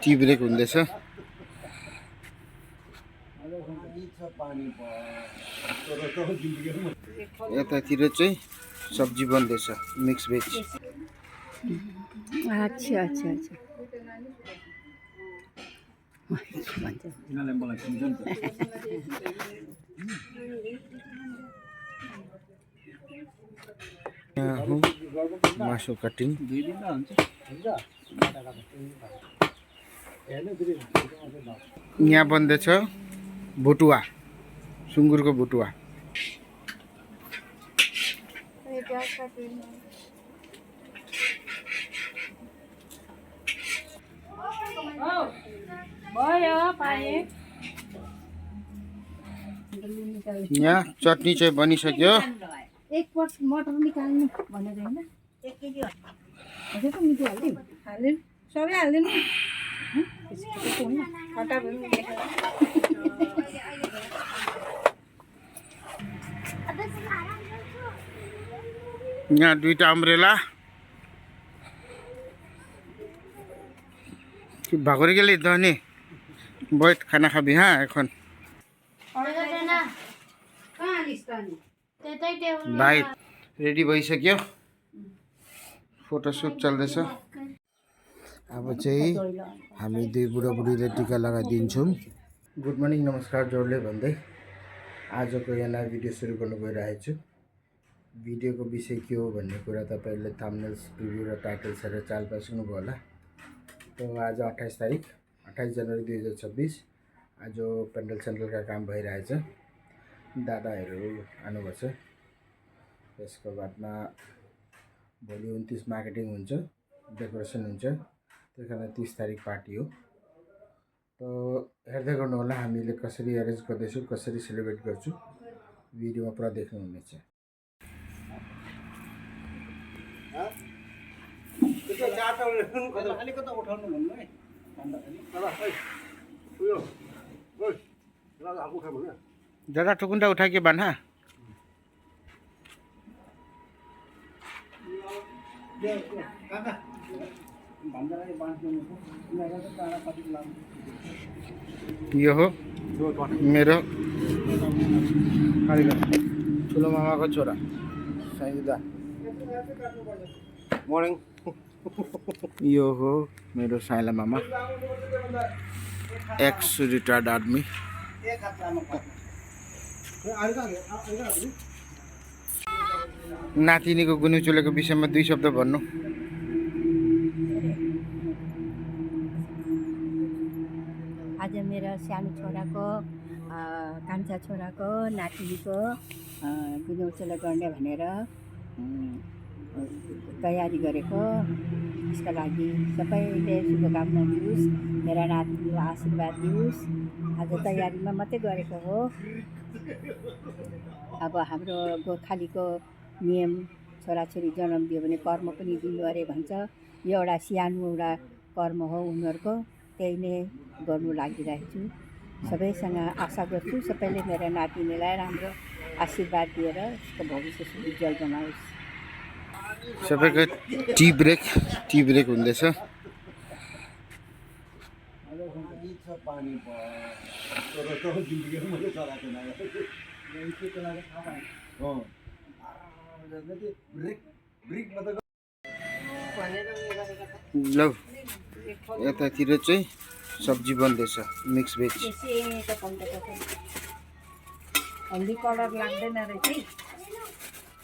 Tea break हुँदैछ। यतातिर चाहिँ सब्जी बन्दैछ, मिक्स भेज। अच्छा अच्छा अच्छा यहाँ हो मासु कटिङ। यहाँ बन्दैछ भुटुवा, सुँगुरको भुटुवा। यहाँ चटनी चाहिँ बनिसक्यो। एक पट मटर निकाल्नु भनेर हैन, 1 केजी हजुर त मिठो हाल्दिनु सबै हाल्दिनु यहाँ दुईटा अम्ब्रेला भागरे गेले दने बैठ खाना खाबी। हाँ এখন भाइ रेडी भइसक्यो, फोटोसुट चल्दैछ। अब चाहिँ हामी दुई बुढाबुढीले टिका लगाइदिन्छौँ। गुड मर्निङ, नमस्कार जोडले भन्दै आजको यहाँ नयाँ भिडियो सुरु गर्नु गइरहेको छु। भिडियोको विषय के हो भन्ने कुरा तपाईहरुले थम्बनेल्स, प्रिभ्यू र टाइटल्स हेरेर चाल पाइसक्नुभयो होला। तो आज 28 जनवरी 2026 आज पेन्डल सेन्डलका काम भइरहेछ। दादाहरू आउनुभएको छ। त्यसको बादमा भोलि 29 मार्केटिङ हुन्छ, डेकोरेसन हुन्छ। त्यही कारण 30 तारिक पार्टी हो। तो हेर्दै गर्नु होला हामीले कसरी अरेन्ज गर्दैछौँ, कसरी सेलिब्रेट गर्छौँ। भिडियोमा पुरा देख्नुहुनेछ। दादा टुकुंडा उठा के बना। यो हो मेरो ठुलो मामाको छोरा साइदा। मर्निङ। यो हो मेरो साइला मामा, एक्स रिटायर्ड आर्मी। नातिनीको गुन्यु चुलेको विषयमा 2 शब्द भन्नु। आज मेरो सानो छोराको कान्छा छोराको नातिनीको गुन्यौचेलो गर्ने भनेर तयारी गरेको। यसका लागि सबैले शुभकामना दियोस्, मेरा नातिनीलाई आशीर्वाद दियोस्। आज तयारीमा मात्रै गरेको हो। अब हाम्रो गोर्खालीको नियम छोराछोरी जन्म दियो भने कर्म पनि दिनु अरे भन्छ। यो एउटा सानो एउटा कर्म हो उनीहरूको, त्यही नै गर्नु लागिरहेको छु। सबैसँग आशा गर्छु सबैले मेरो नातिनीलाई राम्रो आशीर्वाद दिएर उसको भविष्य उज्जवल बनाओस्। सबैको टी ब्रेक हुँदैछ। ल यतातिर चाहिँ सब्जी बन्दैछ, मिक्स भेज। हल्दी कलर लाग्दैन रहेछ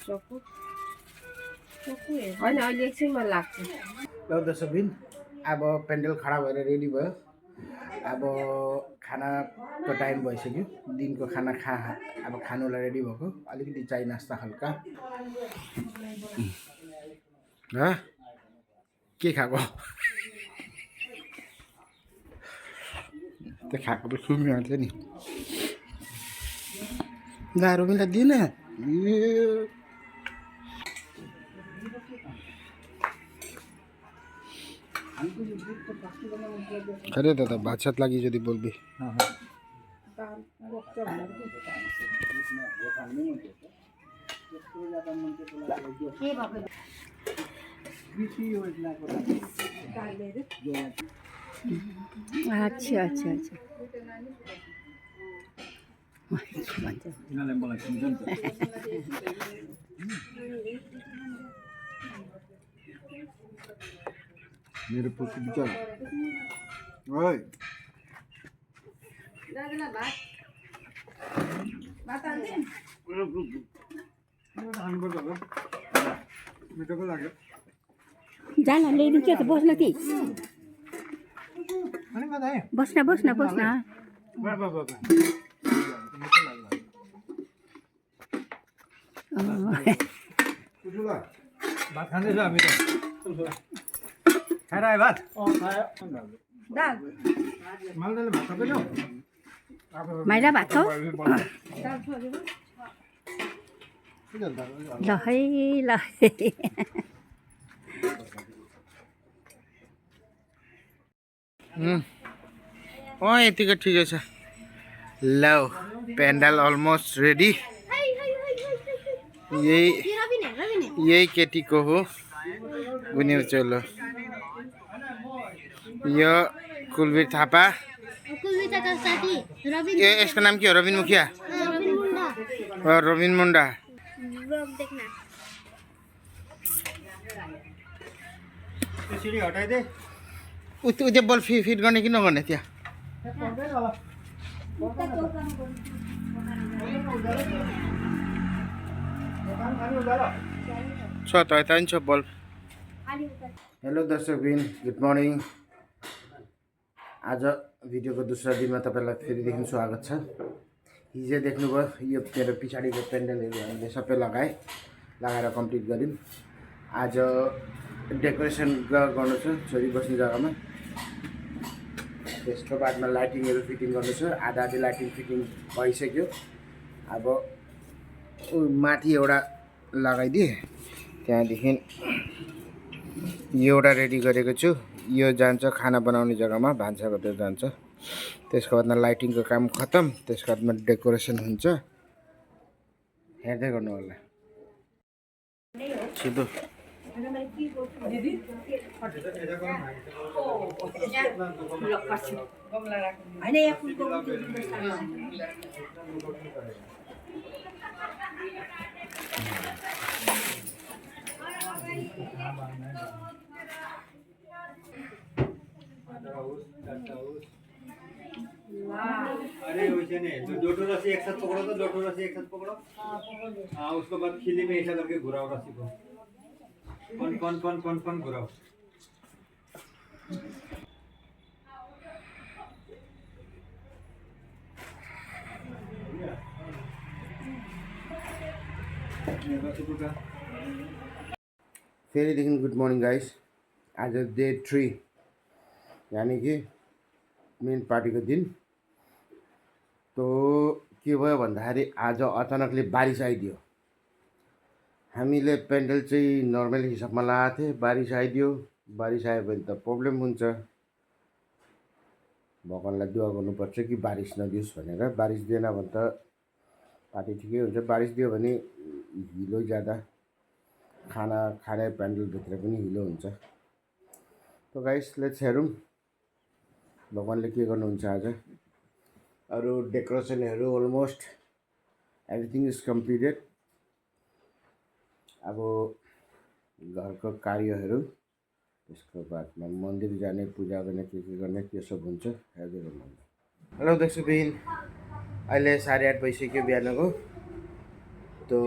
चोकु होइन, अहिले एकछिनमा लाग्छ। ल दर्शकबिन, अब पेन्डल खडा भएर रेडी भयो। अब खानाको टाइम भइसक्यो। दिनको खाना अब खानुलाई रेडी भएको। अलिकति चाय नास्ता हल्का। के खाएको? त्यो खाएको त सुमिहाल्छ नि। गाह्रो पनि लाग्दैन। अरे दादा भात सात लागि যদি বলবি। अच्छा अच्छा अच्छा भन्छ मेरो पुस्कु बिचार ओइ जान ल्याइदिन्छ त बस्न कि बस्न बस्न बस्न भात खाँदैछ हामी त खाएर आयो भात मालदाले भात खाँदैनौ माइला भात खाऊ ल है ल यतिको ठिकै छ ल पेन्डाल अलमोस्ट रेडी यही केटीको हो गुनिउ चोलो यो कुलवीर थापा यसको नाम के हो रबिन मुखिया रबिन मुन्डा सिडी हटाइदे उते बल फिट गर्ने कि नगर्ने त्यहाँ छ त यता पनि छ बल्ब हेलो दर्शकबिन गुड मर्निङ आज भिडियोको दोस्रो दिनमा तपाईँलाई फेरिदेखि स्वागत छ हिजो देख्नुभयो यो मेरो पछाडिको पेन्डलहरू हामीले सबै लगाएर कम्प्लिट गऱ्यौँ आज डेकोरेसन गर्नु छ छोरी बस्ने जग्गामा त्यसको बादमा लाइटिङहरू फिटिङ गर्नु छ आधा लाइटिङ फिटिङ भइसक्यो अब माथि एउटा लगाइदिएँ त्यहाँदेखि यो एउटा रेडी गरेको छु यो जान्छ खाना बनाउने जग्गामा भान्साको त्यो जान्छ त्यसको बादमा लाइटिङको काम खतम त्यसको बादमा डेकोरेसन हुन्छ हेर्दै गर्नु होला छिटो अरे वैसे नहीं तो दोनों रस्सी एक साथ पकड़ो तो दोनों रस्सी एक साथ पकड़ो हाँ उसके बाद खिली में ऐसा करके घुराओ रस्सी को कौन घुराओ फेरिदेखि गुड मर्निङ गाइस आज डे 3 यानी कि मेन पार्टीको दिन तो के भयो भन्दाखेरि आज अचानकले बारिस आइदियो हामीले पेन्डल चाहिँ नर्मल हिसाबमा लगाएको थिएँ बारिस आइदियो बारिस आयो भने त प्रब्लम हुन्छ भगवानलाई दुआ गर्नुपर्छ कि बारिस नदियोस् भनेर बारिस दिएन भने त पार्टी ठिकै हुन्छ बारिस दियो भने हिलो ज्यादा खाना खाने पेन्डलभित्र पनि हिलो हुन्छ तो गाइस लेट्स हेरौँ भगवानले के गर्नुहुन्छ आज अरू डेकोरेसनहरू अलमोस्ट एभ्रिथिङ इज कम्प्लिटेड अब घरको कार्यहरू त्यसको बादमा मन्दिर जाने पूजा गर्ने के गर्ने त्यो सब हुन्छ हेर्दै गर्नु हेलो दर्शकबिन अहिले 8:30 भइसक्यो बिहानको तो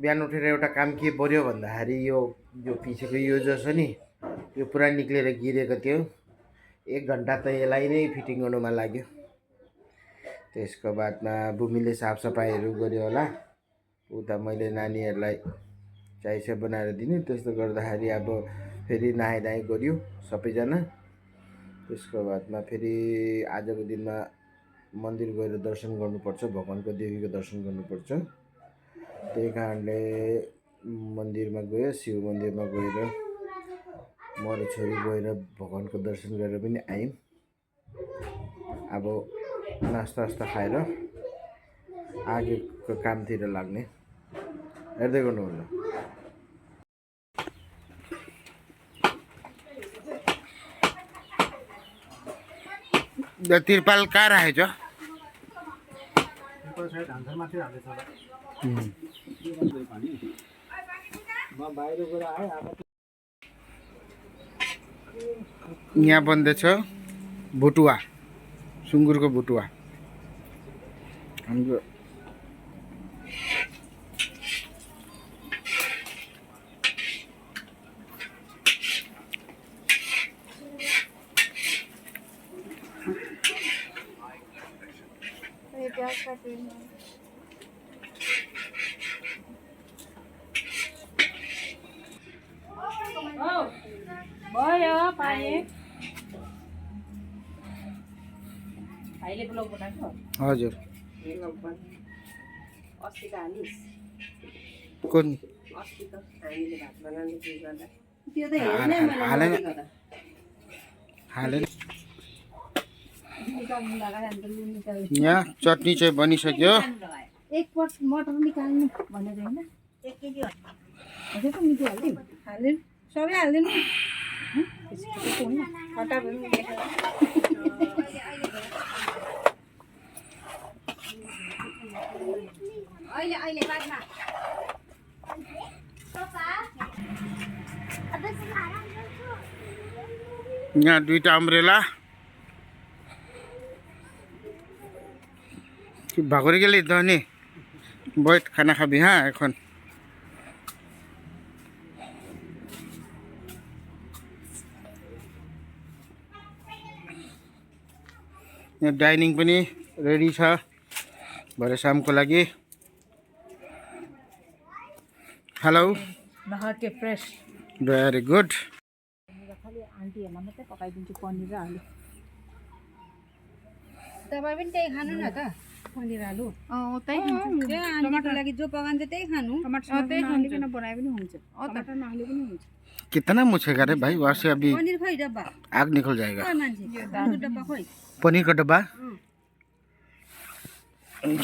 बिहान उठेर एउटा काम के पर्यो भन्दाखेरि यो पछिको यो जो छ नि यो पुरा निक्लेर गिरेको थियो 1 घन्टा त यसलाई नै फिटिङ गर्नुमा लाग्यो त्यसको बादमा भूमिले साफसफाइहरू गर्यो होला उता मैले नानीहरूलाई चायसा बनाएर दिने त्यस्तो गर्दाखेरि अब फेरि नुहाइधुवाइ गर्यो सबैजना त्यसको बादमा फेरि आजको दिनमा मन्दिर गएर दर्शन गर्नुपर्छ भगवानको देवीको दर्शन गर्नुपर्छ त्यही कारणले मन्दिरमा गयो शिव मन्दिरमा गएर म र छोरी गएर भगवानको दर्शन गरेर पनि आयौँ अब नास्ता खाएर आगेको कामतिर लाग्ने हेर्दै गर्नु होला तिरपाल कहाँ राखेछ? यहाँ बन्दैछ भुटुवा, सुँगुरको भुटुवा। हाम्रो भयो पाएँ। भाइले ब्लग बनाएको? हजुर। अस्ति त हालिस्? कुन? अस्ति त हामीले भात बनाउने के गर्दा त्यो त हेर्नै मैले गर्दा हालेन। निकाल्नु लगाएर अन्त लुन निकाल्नु। यहाँ चटनी चाहिँ बनिसक्यो। एक पट मटर निकाल्नु भनेर होइन? एक केजी हजुर त मिठो हालिदिउँ? हालिदिउँ, सबै हालिदिनु। खट्टा पनि अहिले अहिले बादमा यहाँ दुईटा अम्ब्रेला ভাগরে গেলে ধনে বইট খানা খাবি হ্যাঁ এখন यहाँ डाइनिङ पनि रेडी छ भरे शामको लागि। हेलो नहाके फ्रेस भेरी गुड। खालि आन्टीहरूलाई मात्रै पकाइदिन्छु पनिर र आलु। तपाईँ पनि त्यही खानु न त, पनिर आलु। त्यही खान्छु। टमाटर लागि जो पकान्छ त्यही खानु। टमाटर त्यही खानु बनाए पनि हुन्छ। टमाटर नहाले पनि हुन्छ। कितना मुछेगा रे भाई? वहाँ से अभी पनिर खोइ डब्बा आग निकल जाएगा। मान्छे डब्बा खोइ पनीर का डब्बा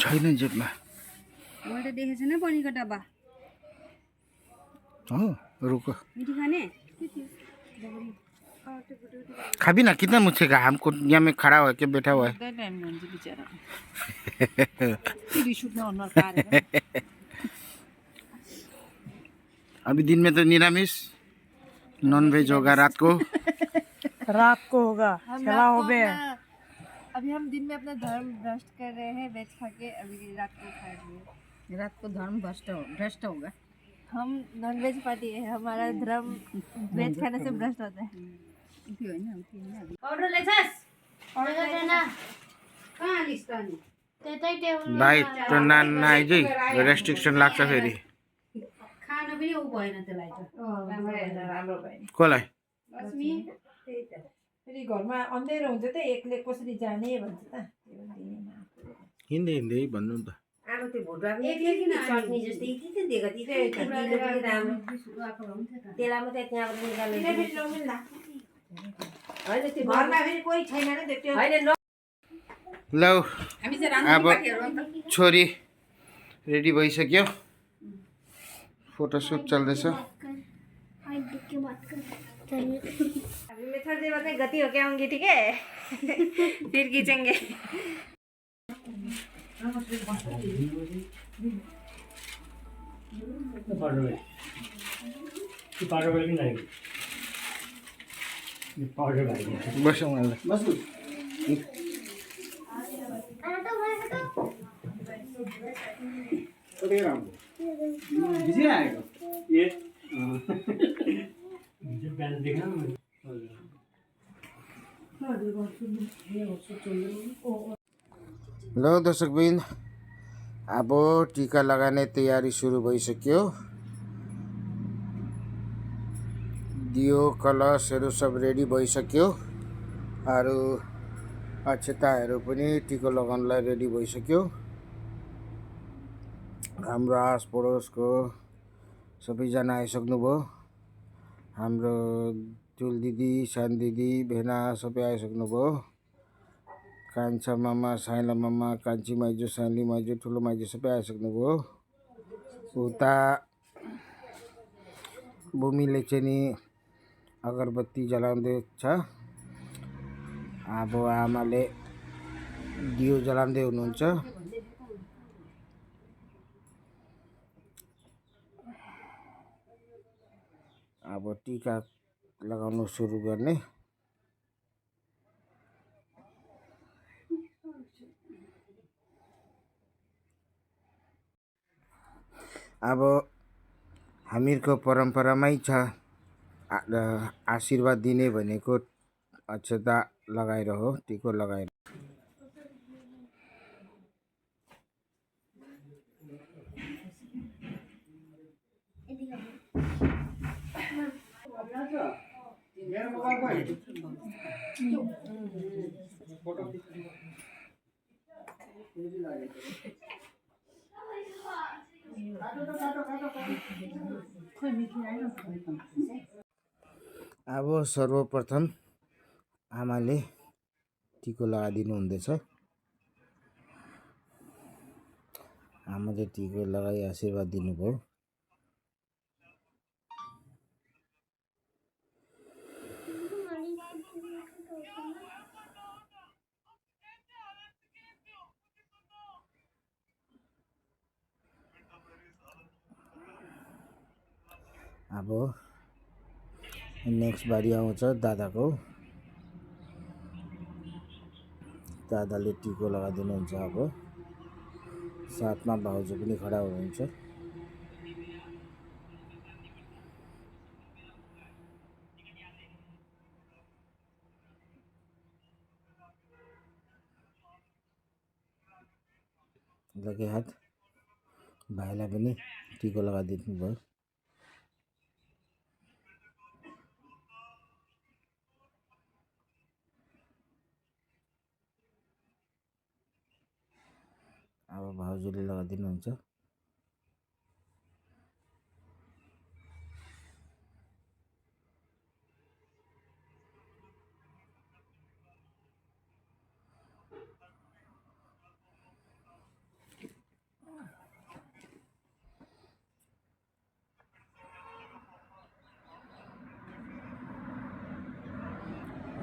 छैन जेबमा। मैले देखेको छैन पनिरको डब्बा। हो रुको मिठी खाने खाबी ना। कितना मुझेगा? हमको यहाँ में खड़ा हुआ के बैठा हुआ है। अभी दिन में तो निरामिष नॉन वेज होगा, रात को होगा अभी हम दिन में अपना धर्म भ्रष्ट कर रहे हैं, वेज खा के अभी रात को खाएंगे। रात को धर्म भ्रष्ट होगा। हम नॉन वेज पार्टी है, हमारा धर्म वेज खाने से भ्रष्ट होता है। पाउडर लेछस्? कहाँ लिस् त अनि? भाइ तो नआइजै रेस्ट्रिक्सन लाग्छ फेरि। खाना पनि उ भएन त्यसलाई त। राम्रो भएन। कसलाई? लक्ष्मी त्यही त। फेरि घरमा अँधेरो हुन्छ त, एक्लै कसरी जाने भन्छ त। हिँड्दै हिँड्दै भन्नु नि त। आगो त्यो भुटुवा पनि चटनी जस्तै यति त दिएको ती राम्रो त्यसलाई मात्रै त्यहाँबाट निकाल्नु होइन त्यो घरमा फेरि कोही छैन र त्यो होइन। ल अब छोरी रेडी भइसक्यो, फोटोसुट चल्दैछ। अभी मैं थोड़ी देर बाद में गति होके आऊंगी, ठीक है? फिर खींचेंगे। बसौँ मलाई। ल दर्शकबिन, अब टीका लगाने तयारी सुरु भइसक्यो। दियो कलशहरू सब रेडी भइसक्यो। अरू अक्षताहरू पनि टीका लगाउनलाई रेडी भइसक्यो। हाम्रो आस पडोसको सबैजना आइसक्नुभयो। हाम्रो चुल दिदी, सान दिदी, भेना सबै आइसक्नुभयो। कान्छा मामा, साइला मामा, कान्छी माइजू, साइली माइजू, ठुलो माइजू सबै आइसक्नुभयो। उता भूमिले चाहिँ नि अगरबत्ती जलाउँदैछ। अब आमाले दियो जलाउँदै हुनुहुन्छ। अब टीका लगाउन सुरु गर्ने। अब हामीहरूको परम्परामै छ आशीर्वाद दिने भनेको अक्षता लगाएर हो, टीको लगाएर। अब सर्वप्रथम आमाले टीको लगाइदिनु हुँदैछ। आमाले टीको लगाई आशीर्वाद दिनुभयो। अब नेक्स्ट बारी आउँछ दादाको। दादाले टीको लगाइदिनुहुन्छ। अब साथमा भाउजू पनि खडा हुनुहुन्छ। लगे हात भाइलाई पनि टीको लगाइदिनु भयो। अब भाउजूले लगाइदिनुहुन्छ।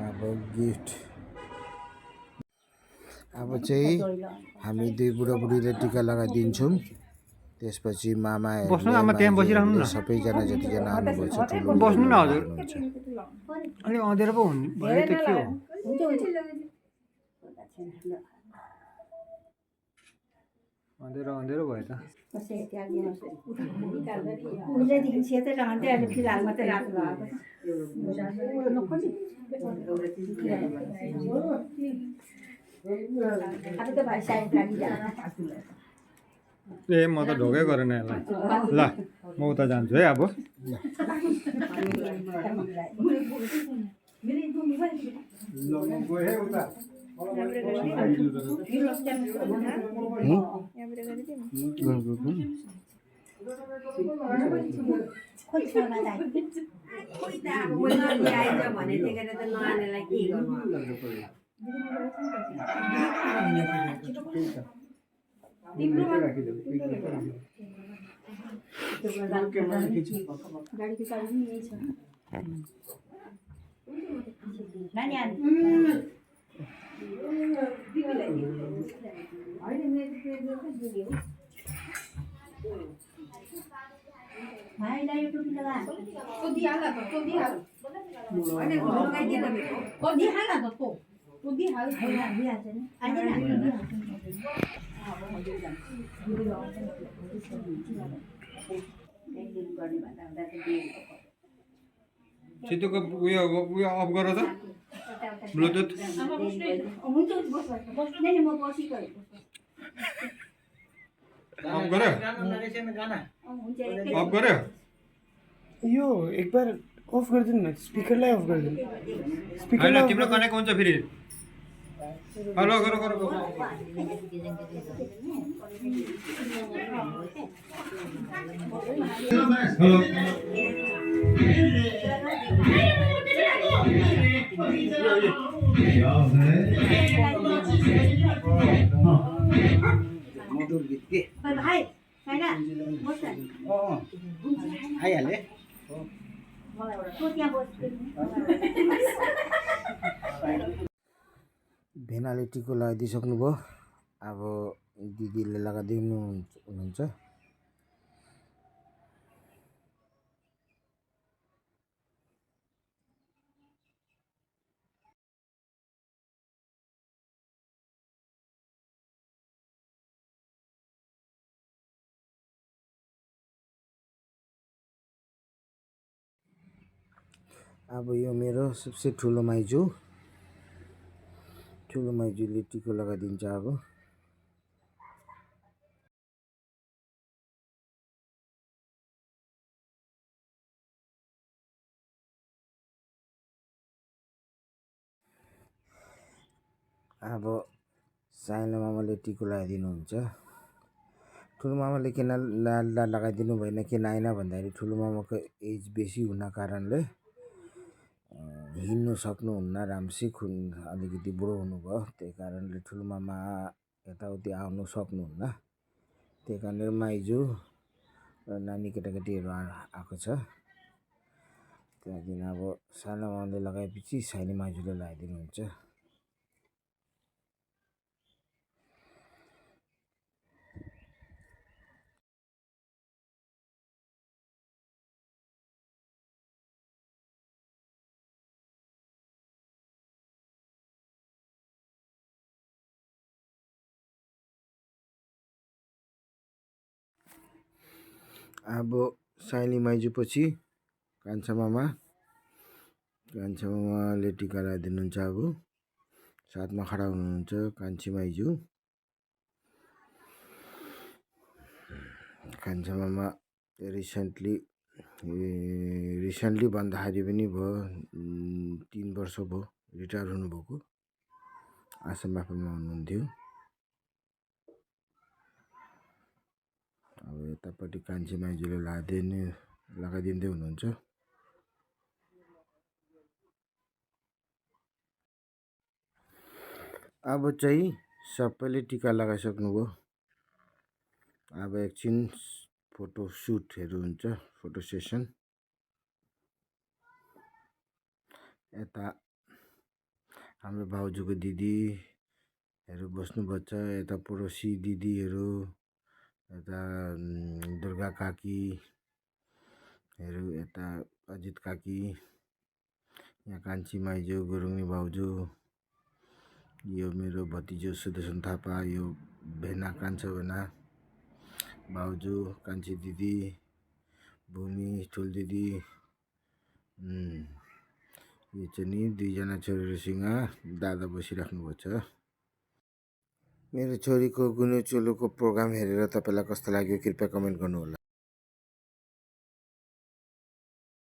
अब गिफ्ट अब चाहिँ हामी दुई बुढाबुढीले टीका लगाइदिन्छौँ। त्यसपछि मामाहरूले सबैजना जतिजना आउनुभएको छ ठुलो बस्नु न हजुर। अलि अँधेरो पो भयो त के हो? अँधेरो भयो त। उहिलेदेखि सेतै रहन्थ्यो, अहिले फिलहाल मात्रै रातो लगाएको अब त भाइ साइड राखिजानु। ए म त ढोकै गरेन यसलाई। ल म उता जान्छु है अब। सिधोको उयो अफ गर त ब्लुटुथ। अफ गर्यो। यो एक बार अफ गरिदिनु न, स्पिकरलाई अफ गरिदिनु। होइन तिम्रो कनेक्ट हुन्छ फेरि। हेलो गर गर गर। मधुर गीत के भाइ हैन आइहाले। भेनाले टिको लगाइदिइसक्नुभयो। अब दिदीले लगाइदिनु हुनुहुन्छ। अब यो मेरो सबसे ठुलो माइजू, ठुलो माइजूले टिको लगाइदिन्छ। अब साइनो मामाले टिको लगाइदिनुहुन्छ। ठुलो मामाले किन लगाइदिनु भएन किन आएन भन्दाखेरि ठुलो मामाको एज बेसी हुन कारणले हिँड्नु सक्नुहुन्न राम्ररी, अलिकति बुढो हुनुभयो। त्यही कारणले ठुलो मामा यताउति आउनु सक्नुहुन्न। त्यही कारणले माइजू र नानी केटाकेटीहरू आएको छ। त्यहाँदेखि अब सानो मामाले लगाएपछि साइनो माइजूले लगाइदिनुहुन्छ। अब साइनी माइजू पछि कान्छा मामाले टिका लगाइदिनुहुन्छ। अब साथमा खडा हुनुहुन्छ कान्छी माइजू। कान्छा मामा रिसेन्टली भन्दाखेरि पनि भयो 3 वर्ष भयो रिटायर हुनुभएको। आसाम राइफलमा हुनुहुन्थ्यो। अब यतापट्टि कान्छी माइजूले लगाइदिँदै हुनुहुन्छ। अब चाहिँ सबैले टिका लगाइसक्नुभयो। अब एकछिन फोटो सुटहरू हुन्छ, फोटो सेसन। यता हाम्रो भाउजूको दिदीहरू बस्नुभएको छ, यता पडोसी दिदीहरू, यता दुर्गा काकीहरू, यता अजित काकी, यहाँ कान्छी माइजू, गुरुङनी भाउजू, यो मेरो भतिजो सुदर्शन थापा, यो भेना कान्छा भेना भाउजू, कान्छी दिदी, भूमि ठुल दिदी, यो चाहिँ नि 2 जना छोरीहरूसँग दादा बसिराख्नु भएको छ। मेरो छोरीको गुन्यु चोलोको प्रोग्राम हेरेर तपाईँलाई कस्तो लाग्यो कृपया कमेन्ट गर्नुहोला।